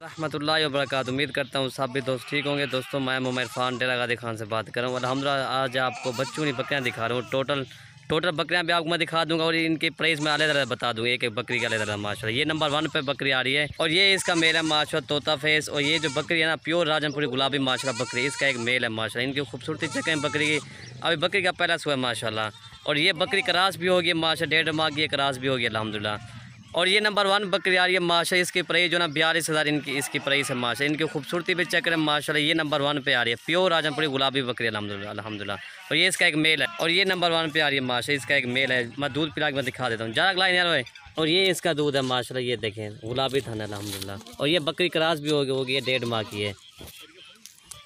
रहमतुल्लाहि व बरकातहू। उम्मीद करता हूँ सब भी दोस्त ठीक होंगे। दोस्तों मैं मोहम्मद इरफान डेरा गादी खान से बात कर रहा हूँ। अल्हम्दुलिल्लाह आज आपको बच्चों की बकरियाँ दिखा रहा हूँ। टोटल बकरियाँ भी आपको मैं दिखा दूंगा और इनकी प्राइस में अलग अलग बता दूँगा। एक एक बकरी का अलग अलग माशाल्लाह। ये नंबर 1 पे बकरी आ रही है और ये इसका मेल है माशाल्लाह तोता फेस। और ये जो बकरी है ना प्योर राजनपुरी गुलाबी माशाल्लाह बकरी, इसका एक मेल है माशाल्लाह। इनकी खूबसूरती चेक बकरी की। अभी बकरी का पहला सुबह माशाल्लाह। और ये बकरी क्रास भी होगी माशाल्लाह, 1.5 माह की क्रास भी होगी अल्हम्दुलिल्लाह। और ये नंबर 1 बकरी आ रही है माशाल्लाह। इसकी प्राइस जो ना 42,000 इनकी इसकी प्राइस है माशाल्लाह। इनकी खूबसूरती भी चेक करें माशाल्लाह। ये नंबर 1 पे आ रही है प्योर राजनपुरी गुलाबी बकरी अल्हम्दुलिल्लाह। और ये इसका एक मेल है और ये नंबर 1 पे आ रही है माशाल्लाह। इसका एक मेल है। मैं दूध पिला के मैं दिखा देता हूँ जरा लाइन यार भाई। और ये इसका दूध है माशाल्लाह। ये देखें गुलाबी थाना अल्हम्दुलिल्लाह। और ये बकरी क्रास भी होगी, ये 1.5 माह की है।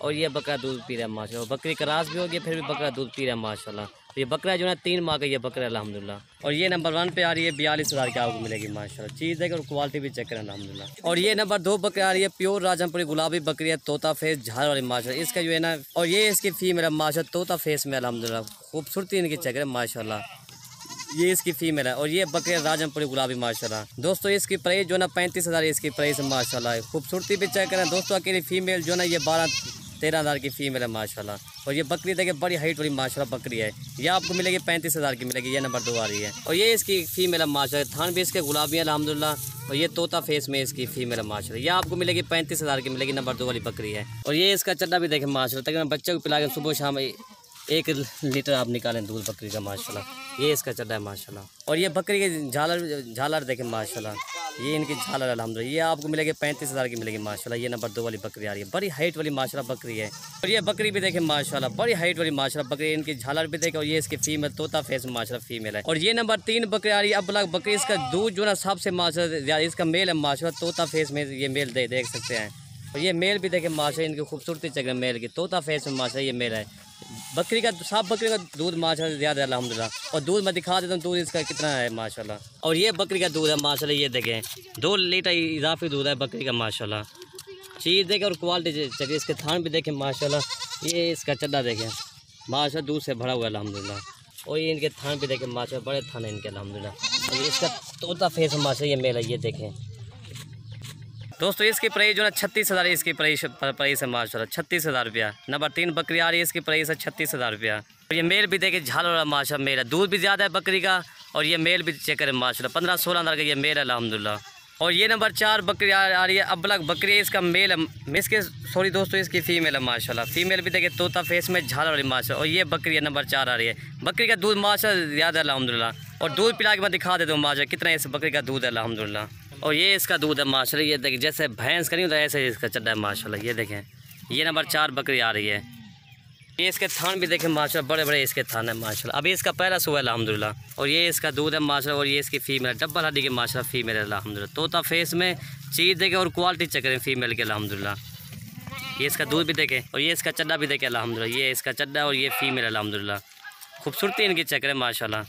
और ये बकरा दूध पी रहा है माशाल्लाह। बकरी क्रास भी होगी फिर भी बकरा दूध पी रहा है माशाल्लाह। तो ये बकरा जो है 3 माह का ये बकरा अल्हम्दुलिल्लाह। और ये नंबर 1 पे आ रही है 42,000 की आपको मिलेगी माशाल्लाह। चीज़ है और क्वालिटी भी चेक करें अल्हम्दुलिल्लाह। और ये नंबर 2 बकरी आ रही है प्योर राजनपुरी गुलाबी बकरी है तोता फेस झाड़ वाली माशाल्लाह। इसका जो है ना और ये इसकी फीमेल है माशाल्लाह तोता फेस में अल्हम्दुलिल्लाह। खूबसूरती इनकी चेक करें माशाल्लाह। ये इसकी फीमेल है और ये बकरी राजनपुरी गुलाबी माशाल्लाह। दोस्तों इसकी प्राइस जो ना 35,000 इसकी प्राइस है माशाल्लाह। खूबसूरती भी चेक करें दोस्तों। अकेली फीमेल जो ना ये 12-13 की फीमेल है माशाल्लाह। और ये बकरी देखिए बड़ी हाइट वाली माशाल्लाह बकरी है। ये आपको मिलेगी 35,000 की मिलेगी। ये नंबर 2 आ रही है और ये इसकी फीमेल है माशाल्लाह। थान भी इसके गुलाबी है अल्हम्दुलिल्लाह। और ये तोता फेस में इसकी फीमेल है माशाल्लाह। ये आपको मिलेगी 35,000 की मिलेगी। नंबर 2 वाली बकरी है। और ये इसका चड्डा भी देखें माशाल्लाह। तकरीबन बच्चे को पिला के सुबह शाम 1 लीटर आप निकालें दूध बकरी का माशाल्लाह। ये इसका चड्डा है माशाल्लाह। और ये बकरी के झालर देखें माशाल्लाह। ये इनकी झालर अल्हम्दुलिल्लाह। ये आपको मिलेगी 35,000 की मिलेगी माशाल्लाह। ये नंबर 2 वाली बकरी आ रही है। बड़ी हाइट वाली माशाल्लाह बकरी है। और ये बकरी भी देखें माशाल्लाह बड़ी हाइट वाली माशाल्लाह बकरी। इनकी झालर भी देखें। और ये इसकी फीमेल तोता फेस माशाल्लाह फीमेल है। और ये नंबर 3 बकरी आ रही है अबलग बकरी। इसका दूध जो ना सबसे माशाल्लाह इसका मेल है माशाल्लाह तोता फेस में ये मेल देख सकते हैं। और ये मेल भी देखें माशाल्लाह। इनकी खूबसूरती चेक मेल की तोता फेस में माशाल्लाह ये मेल है। बकरी का सब बकरी का दूध माशाल्लाह ज़्यादा है अल्हम्दुलिल्लाह। और दूध मैं दिखा देता हूँ दूध इसका कितना है माशाल्लाह। और ये बकरी का दूध है माशाल्लाह। ये देखें 2 लीटर इजाफी दूध है बकरी का माशाल्लाह। चीज़ देखें और क्वालिटी चलिए। इसके थान भी देखें माशाल्लाह। ये इसका चड्डा देखें माशाल्लाह दूध से भरा हुआ है अल्हम्दुलिल्लाह। और ये इनके थान भी देखें माशाल्लाह बड़े थान है इनके अल्हम्दुलिल्लाह। और इसका तोता फेस माशाल्लाह ये मेल है। ये देखें दोस्तों इसकी प्राइस जो है 36,000 इसकी प्राइस है माशाल्लाह। 36,000 रुपया। नंबर 3 बकरी आ रही है इसकी प्राइस है 36,000 रुपया। और ये मेल भी देखे झाल वाला माशाल्लाह मेल है। दूध भी ज़्यादा है बकरी का। और ये मेल भी चेक करें माशाल्लाह 15-16 हज़ार का ये मेल है अल्हम्दुलिल्लाह। और ये नंबर 4 बकरी आ रही है अबलग बकरी है। इसका मेल है इसके सॉरी दोस्तों इसकी फीमेल है माशाल्लाह। फीमेल भी देखे तोता फेस में झाल वाली माशाल्लाह। और ये बकरी है नंबर 4 आ रही है। बकरी का दूध माशाल्लाह ज़्यादा है अल्हम्दुलिल्लाह। और दूध पिला के मैं दिखा देता हूँ माशाल्लाह कितना इस बकरी का दूध है अल्हम्दुलिल्लाह। और ये इसका दूध है माशाल्लाह। ये देखिए जैसे भैंस का नहीं होता ऐसे इसका चड्डा है माशाल्लाह। ये देखें ये नंबर 4 बकरी आ रही है। ये इसके थान भी देखें माशाल्लाह बड़े बड़े इसके थान है माशाल्लाह। अभी इसका पहला सुबह अल्हम्दुलिल्लाह। और ये इसका दूध है माशाल्लाह। और ये इसकी फीमेल है डब्बल हड्डी की माशाल्लाह फीमेल है अल्हम्दुलिल्लाह। तोता फेस में चीज़ देखें और क्वालिटी चेक करें फीमेल के अल्हम्दुलिल्लाह। ये इसका दूध भी देखें और ये इसका चड्डा भी देखें अल्हम्दुलिल्लाह। ये इसका चड्डा और ये फीमेल अल्हम्दुलिल्लाह। खूबसूरती इनकी चेक करें माशाल्लाह।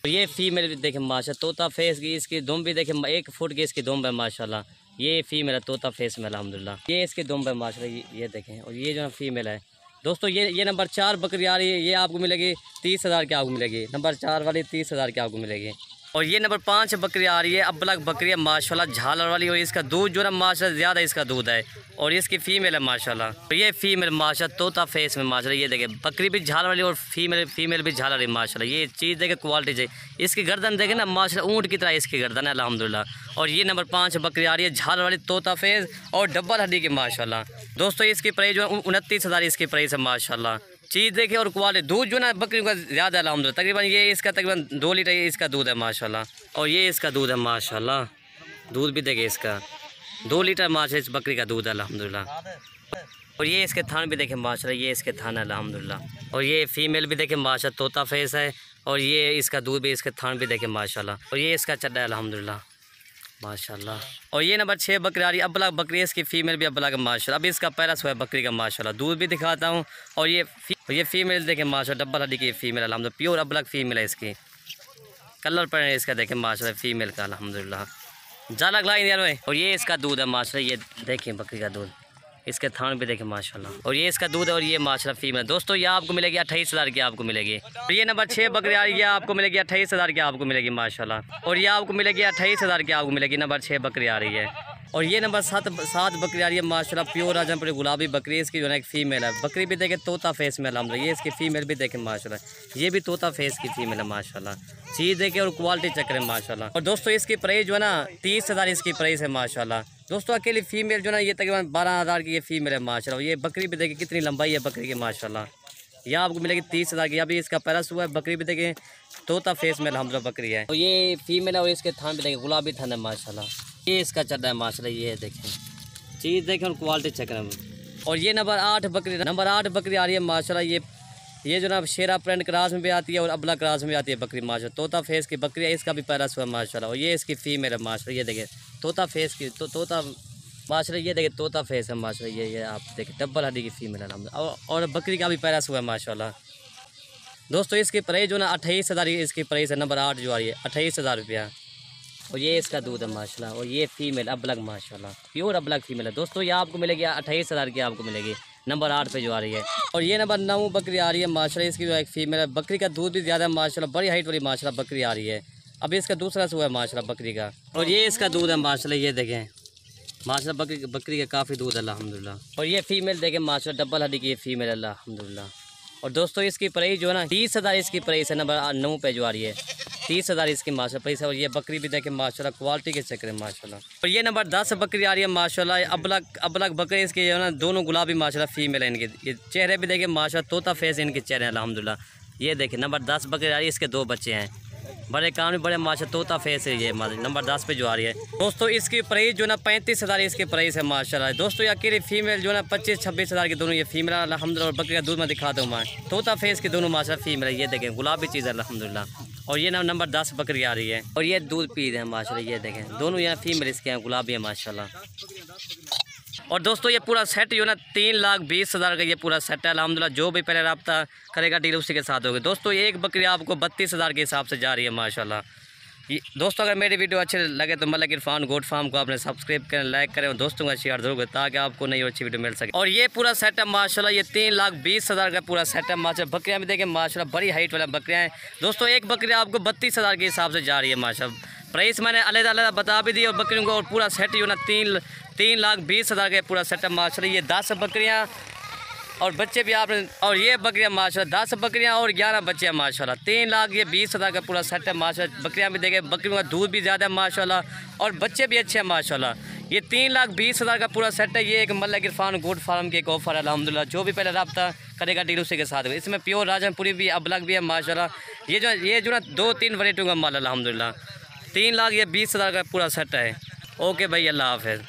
तो ये फीमेल भी देखें माशाल्लाह तोता फेस की। इसकी दुम भी देखें 1 फुट की इसकी दुम है माशाल्लाह। ये फीमेल है तोता फेस में अल्हम्दुलिल्लाह। ये इसकी दुम है माशाल्लाह। ये देखें और ये जो है फीमेल है दोस्तों। ये नंबर 4 बकरी आ रही है। ये आपको मिलेगी 30,000 की आपको मिलेगी। नंबर 4 वाली 30,000 की आपको मिलेगी। और ये नंबर 5 बकरी आ रही है अबलग बकरी है माशाल्लाह झालर वाली। और इसका दूध जो है माशाल्लाह ज़्यादा इसका दूध है। और इसकी फीमेल है माशाल्लाह। तो ये फीमेल माशाल्लाह तोता फेस में माशाल्लाह। ये देखें बकरी भी झाल वाली और फीमेल भी झाल वाली माशाल्लाह। ये चीज़ देखें क्वालिटी चाहिए। इसकी गर्दन देखें ना माशाल्लाह ऊँट की तरह इसकी गर्दन है अल्हम्दुलिल्लाह। और ये नंबर 5 बकरी आ रही है झाल वाली तोता फेस और डब्बल हड्डी की माशाल्लाह। दोस्तों इसकी प्राइस जो है 29,000 इसकी प्राइस है माशाल्लाह। चीज़ देखिए और क्वालिटी दूध जो ना बकरी का ज़्यादा है अल्हम्दुलिल्लाह। तकरीबन ये इसका तकरीबन 2 लीटर इसका दूध है माशाल्लाह। और ये इसका दूध है माशाल्लाह। दूध भी देखे इसका 2 लीटर माशाल्लाह इस बकरी का दूध है अल्हम्दुलिल्लाह। और ये इसके थान भी देखें माशाल्लाह। ये इसके थान है अल्हम्दुलिल्लाह। और ये फीमेल भी देखें माशाल्लाह तोता फेस है। और ये इसका दूध भी इसके थान भी देखें माशाल्लाह। और ये इसका चड्डा है अल्हम्दुलिल्लाह माशाल्लाह। और ये नंबर 6 बकरी आ रही है अबलग बकरी है। इसकी फीमेल भी अबलग माशाल्लाह। अभी इसका पहला सुबह बकरी का माशाल्लाह। दूध भी दिखाता हूँ। और ये फीमेल देखें माशाल्लाह डब्बल हड्डी की फीमेल अल्हम्दुलिल्लाह। प्योर अबलग फीमेल है इसकी। कलर पर है इसका देखें माशाल्लाह फीमेल का अल्हम्दुलिल्लाह। ज़्यादा लाइन यार भाई। और ये इसका दूध है माशाल्लाह। ये देखें बकरी का दूध इसके थान भी देखें माशाल्लाह। और ये इसका दूध है और ये माशाल्लाह फीमेल। दोस्तों ये आपको मिलेगी 28,000 की आपको मिलेगी। और ये नंबर 6 बकरी आ रही है आपको मिलेगी 28,000 की आपको मिलेगी माशाल्लाह। और ये आपको मिलेगी 28,000 की आपको मिलेगी। नंबर 6 बकरी आ रही है। और ये नंबर 7 बकरी आ रही है माशाल्लाह, प्योर राजनपुरी गुलाबी बकरी। इसकी जो है एक फ़ीमेल है। बकरी भी देखें तोता फेस में अल्हम्दुलिल्लाह। ये इसकी फ़ीमेल भी देखें माशाल्लाह, ये भी तोता फेस की फ़ीमेल है माशाल्लाह। चीज़ देखें और क्वालिटी चेक करें माशाल्लाह। और दोस्तों इसकी प्राइस जो है ना 30,000 इसकी प्राइस है माशाल्लाह। दोस्तों अकेली फ़ीमेल जो है ना ये तकरीबन 12,000 की ये फ़ीमेल है माशाल्लाह। ये बकरी भी देखें कितनी लंबाई है बकरी की माशाल्लाह। यह आपको मिलेगी 30,000 की। अभी इसका पैरस हुआ है। बकरी भी देखें तोता फेस में अल्हम्दुलिल्लाह बकरी है। और ये फ़ीमेल है और इसके थान भी देखें गुलाबी थान है माशाल्लाह। ये इसका चल रहा है माशाल्लाह। ये देखें चीज़ देखें और क्वालिटी चेक करें। और ये नंबर 8 बकरी आ रही है माशाल्लाह। ये जो ना शेरा प्रिंट क्रास में भी आती है और अबला क्रास में भी आती है बकरी माशाल्लाह। तोता फेस की बकरी है। इसका भी पैरस हुआ है माशाल्लाह। और ये इसकी फ़ीमेल है माशाल्लाह। ये देखें तोता फेस की तोता माशाल्लाह। ये देखिए तोता फेस है माशाल्लाह। ये आप देखिए डबल हड्डी की फ़ीमेल है। और बकरी का भी पैरस हुआ है माशाल्लाह। दोस्तों इसकी प्राइस जो ना 28,000 इसकी प्राइस है। नंबर 8 जो आ रही है 28,000 रुपया। और ये इसका दूध है माशाल्लाह। और ये फ़ीमेल अबलग माशाल्लाह, प्योर अबलग फ़ीमेल है। दोस्तों ये आपको मिलेगी 28,000 की आपको मिलेगी नंबर 8 पे जो आ रही है। और ये नंबर 9 बकरी आ रही है माशाल्लाह। इसकी जो एक फ़ीमेल है। बकरी का दूध भी ज़्यादा है माशाल्लाह। बड़ी हाइट वाली माशाल्लाह बकरी आ रही है। अभी इसका दूसरा हुआ है माशाल्लाह बकरी का। और ये इसका दूध है माशाल्लाह। ये देखें माशाल्लाह बकरी का काफ़ी दूध है अल्हम्दुलिल्लाह। और ये फ़ीमेल देखें माशाल्लाह डबल हड्डी की ये फ़ीमेल है अल्हम्दुलिल्लाह। और दोस्तों इसकी प्राइस जो है ना 30,000 इसकी प्राइस है। नंबर 9 पे जो आ रही है 30,000 इसकी माशाल्लाह प्राइस है। और ये बकरी भी देखें माशाल्लाह क्वालिटी के चक्कर है माशाल्लाह। और ये नंबर 10 बकरी आ रही है माशाल्लाह। अबलग बकरी इसकी जो है ना दोनों गुलाबी माशाल्लाह फ़ीमेल है इनके। ये चेहरे भी देखें माशाल्लाह तोता फेस इनके चेहरे हैं अल्हम्दुलिल्लाह। ये देखें नंबर 10 बकरी आ रही है। इसके 2 बच्चे हैं। बड़े कान भी बड़े माशाल्लाह तोता फेस है। ये नंबर 10 पे जो आ रही है। दोस्तों इसकी प्राइस जो है ना 35,000 इसकी प्राइस है माशाल्लाह। दोस्तों ये अकेले फ़ीमेल जो है ना 25-26,000 की दोनों ये फ़ीमेल अल्हम्दुलिल्लाह। और बकरी का दूध मैं दिखाता हूँ मैं तोता फेस की दोनों माशाल्लाह फ़ीमेल है। ये देखें गुलाबी चीज़ है अल्हम्दुलिल्लाह। और ये ना नंबर 10 बकरी आ रही है। और ये दूध पी रहे हैं माशाल्लाह। ये देखें दोनों यहाँ फ़ीमेल इसके हैं गुलाबी है माशाल्लाह। और दोस्तों ये पूरा सेट जो है ना 3,20,000 का ये पूरा सेट है अल्हम्दुलिल्लाह। जो भी पहले रब्ता करेगा डील उसी के साथ होगी। दोस्तों एक बकरी आपको 32,000 के हिसाब से जा रही है माशाल्लाह। दोस्तों अगर मेरी वीडियो अच्छे लगे तो मलिक इरफान गोट फार्म को आपने सब्सक्राइब करें, लाइक करें और दोस्तों का शेयर जरूर करें ताकि आपको नई और अच्छी वीडियो मिल सके। और ये पूरा सेट है माशाल्लाह। ये 3,20,000 का पूरा सेट है माशाल्लाह। बकरियाँ भी देखें माशाल्लाह बड़ी हाइट वाला बकरियाँ हैं। दोस्तों एक बकरी आपको 32,000 के हिसाब से जा रही है माशाल्लाह। प्राइस मैंने अलग-अलग बता भी दी और बकरियों को। और पूरा सेट जो ना 3,20,000 का पूरा सेट है माशाल्लाह। ये 10 बकरियाँ और बच्चे भी आपने। और ये बकरियाँ माशाल्लाह 10 बकरियाँ और 11 बच्चे हैं माशाल्लाह। 3,20,000 का पूरा सेट है माशाल्लाह। बकरियाँ भी देखें बकरियों का दूध भी ज़्यादा है माशाल्लाह और बच्चे भी अच्छे हैं माशाल्लाह। ये 3,20,000 का पूरा सेट है। ये एक मलिक इरफान गोट फार्म की एक ऑफ़र है अल्हम्दुलिल्लाह। जो भी पहले रब्ता करेगा डील उसी के साथ होगा। इसमें प्योर राजनपुरी भी अबलग भी है माशाल्लाह। ये जो ना 2-3 वैरायटियों का माल अल्हम्दुलिल्लाह। 3,20,000 का पूरा सेट है। ओके भाई अल्लाह हाफ़िज़।